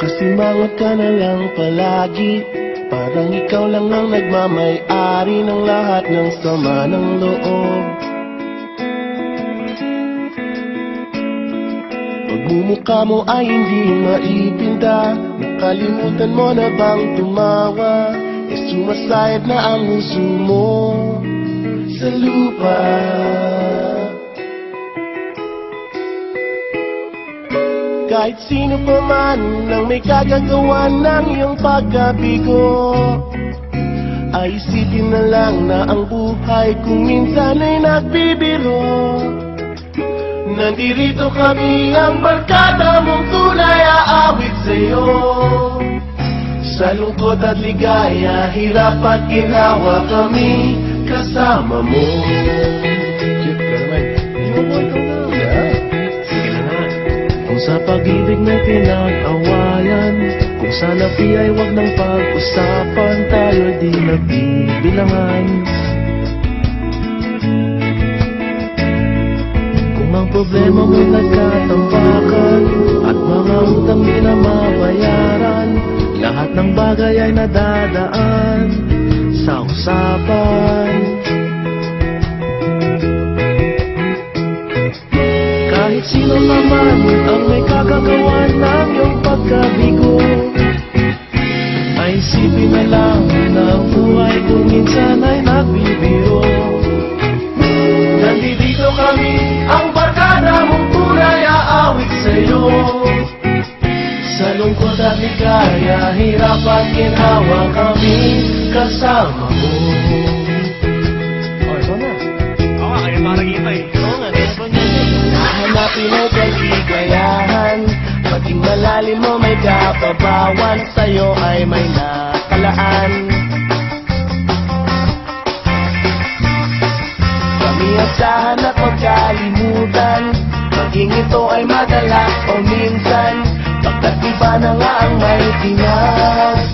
Kasimangot ka na lang palagi, parang ikaw lang ang nagmamay-ari ng lahat ng sama ng loob. Pagmumukha mo ay hindi maipinta, nakalimutan mo na bang tumawa? E sumasayad na ang huso mo sa lupa. Kahit sino pa man ang may kagagawa ng iyong pagkabigo, ay isipin na lang na ang buhay kung minsan ay nagbibiro. Nandirito kami, ang barkada mong tunay aawit sa'yo. Sa lungkot at ligaya, hirap at ginawa kami kasama mo. Cute ka naman. Kung sa pag-ibig may pinag-awayan, kung sa labi ay wag nang pag-usapan, tayo di nagbibilangan. Kung ang problema mo'y nagkatambakan at mga utang di na mabayaran, lahat ng bagay ay nadadaan sa usapan. Kahit sino naman ang may kagagawa ng iyong pagkabigo, ay isipin na lang na ang buhay kung minsan ay nagbibiro. Nandito kami, ang barkada mong tunay aawit sa'yo. Sa lungkot at ligaya, hirap at ginawa kami kasama mo. Oh, ito na. Oo, kaya parang iba eh. Oo nga, ito na. Nahanapin ay kaligayahan, paging malalim mo may kapabawan, sa'yo ay may nakalaan. Kami asahan at magkalimutan, maging ito ay madalas o minsan, pagkat iba na nga ang may pinagsamahan.